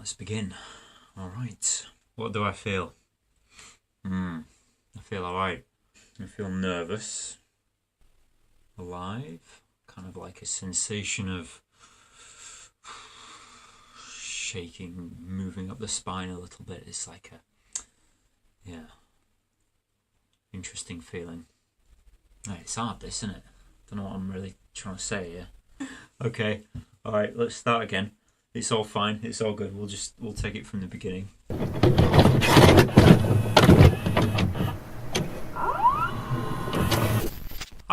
Let's begin. All right. What do I feel? I feel alright. I feel nervous, alive, kind of like a sensation of shaking, moving up the spine a little bit. It's like interesting feeling. It's hard, this, isn't it? Don't know what I'm really trying to say here. Okay, alright, let's start again. It's all fine, it's all good. We'll take it from the beginning. I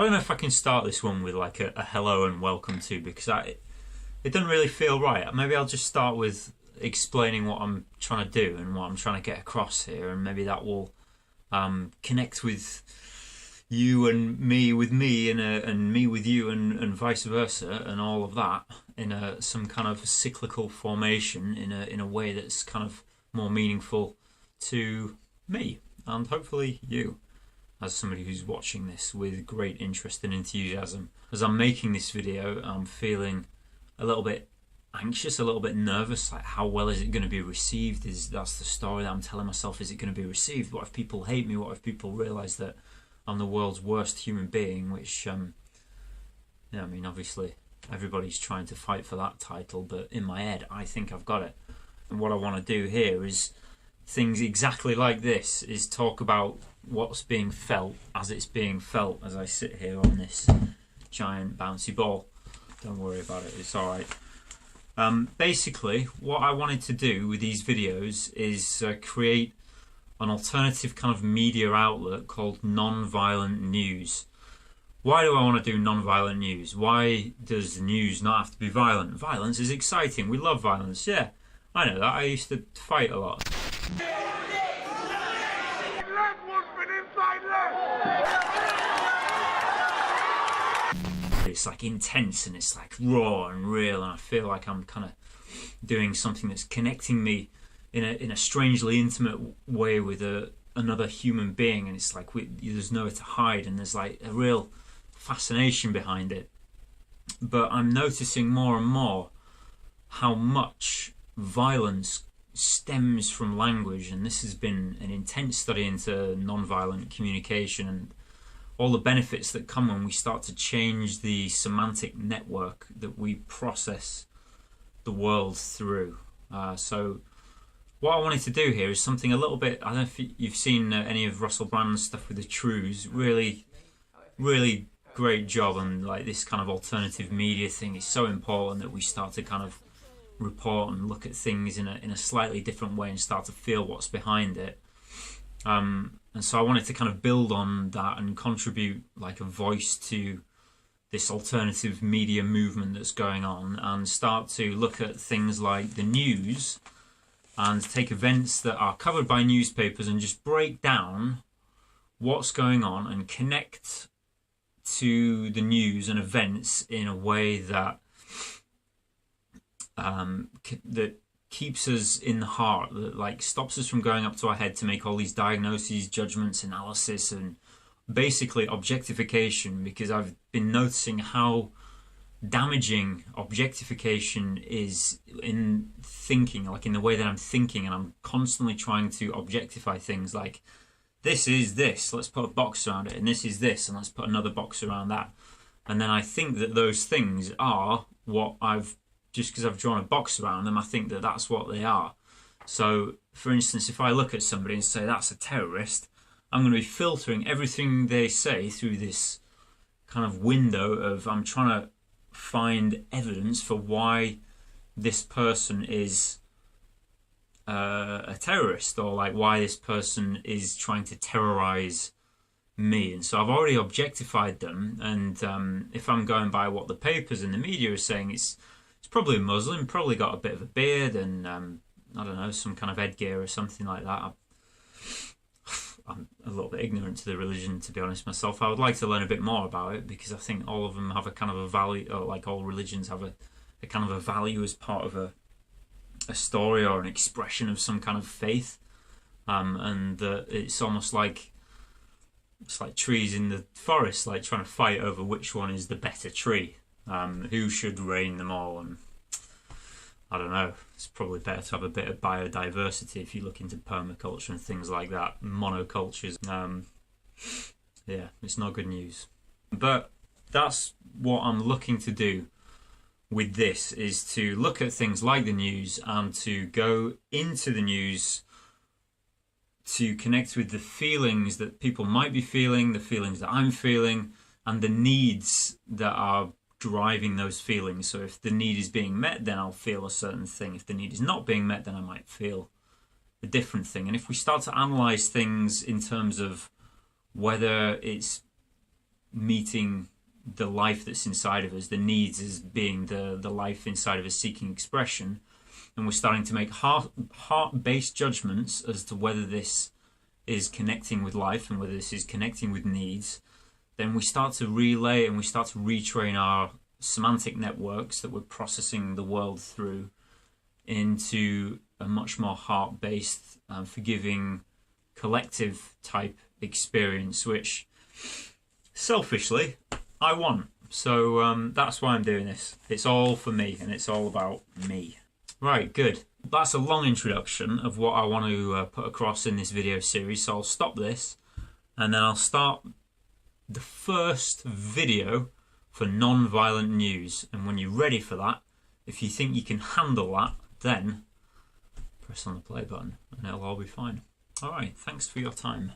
don't know if I can start this one with like a hello and welcome to, because it doesn't really feel right. Maybe I'll just start with explaining what I'm trying to do and what I'm trying to get across here, and maybe that will connect with you and me with me, and me with you, and vice versa, and all of that in some kind of cyclical formation in a way that's kind of more meaningful to me and hopefully you, as somebody who's watching this with great interest and enthusiasm. As I'm making this video, I'm feeling a little bit anxious, a little bit nervous, like how well is it going to be received? That's the story that I'm telling myself. Is it going to be received? What if people hate me? What if people realise that I'm the world's worst human being? Which, I mean, obviously everybody's trying to fight for that title, but in my head, I think I've got it. And what I want to do here is things exactly like this, is talk about what's being felt as it's being felt as I sit here on this giant bouncy ball. Don't worry about it, it's alright. Basically, what I wanted to do with these videos is create an alternative kind of media outlet called non-violent news. Why do I want to do non-violent news? Why does news not have to be violent? Violence is exciting, we love violence, yeah. I know that, I used to fight a lot. It's like intense and it's like raw and real, and I feel like I'm kind of doing something that's connecting me in a strangely intimate way with another human being, and it's like there's nowhere to hide, and there's like a real fascination behind it. But I'm noticing more and more how much violence stems from language, and this has been an intense study into non-violent communication and all the benefits that come when we start to change the semantic network that we process the world through. So what I wanted to do here is something a little bit, I don't know if you've seen any of Russell Brand's stuff with the Trues. Really, really great job on like this kind of alternative media thing. It's so important that we start to kind of report and look at things in a slightly different way and start to feel what's behind it. And so I wanted to kind of build on that and contribute like a voice to this alternative media movement that's going on, and start to look at things like the news and take events that are covered by newspapers and just break down what's going on and connect to the news and events in a way that that keeps us in the heart, that like stops us from going up to our head to make all these diagnoses, judgments, analysis, and basically objectification, because I've been noticing how damaging objectification is in thinking, like in the way that I'm thinking, and I'm constantly trying to objectify things like, this is this, let's put a box around it, and this is this, and let's put another box around that. And then I think that those things are what just because I've drawn a box around them, I think that that's what they are. So, for instance, if I look at somebody and say that's a terrorist, I'm going to be filtering everything they say through this kind of window of I'm trying to find evidence for why this person is a terrorist, or like why this person is trying to terrorize me. And so I've already objectified them, and if I'm going by what the papers and the media are saying, it's probably a Muslim, probably got a bit of a beard and I don't know, some kind of headgear or something like that. I'm a little bit ignorant to the religion, to be honest myself. I would like to learn a bit more about it, because I think all of them have a kind of a value, or like all religions have a kind of a value as part of a story or an expression of some kind of faith. And it's almost like it's like trees in the forest, like trying to fight over which one is the better tree. Who should reign them all, and I don't know, it's probably better to have a bit of biodiversity if you look into permaculture and things like that. Monocultures, yeah, it's not good news. But that's what I'm looking to do with this, is to look at things like the news and to go into the news to connect with the feelings that people might be feeling, the feelings that I'm feeling, and the needs that are driving those feelings. So if the need is being met, then I'll feel a certain thing. If the need is not being met, then I might feel a different thing. And if we start to analyze things in terms of whether it's meeting the life that's inside of us, the needs as being the life inside of us seeking expression, and we're starting to make heart-based judgments as to whether this is connecting with life and whether this is connecting with needs, then we start to relay and we start to retrain our semantic networks that we're processing the world through into a much more heart-based, forgiving, collective type experience, which selfishly I want. So that's why I'm doing this. It's all for me and it's all about me. Right, good. That's a long introduction of what I want to put across in this video series. So I'll stop this and then I'll start the first video for non-violent news. And when you're ready for that, if you think you can handle that, then press on the play button and it'll all be fine. All right, thanks for your time.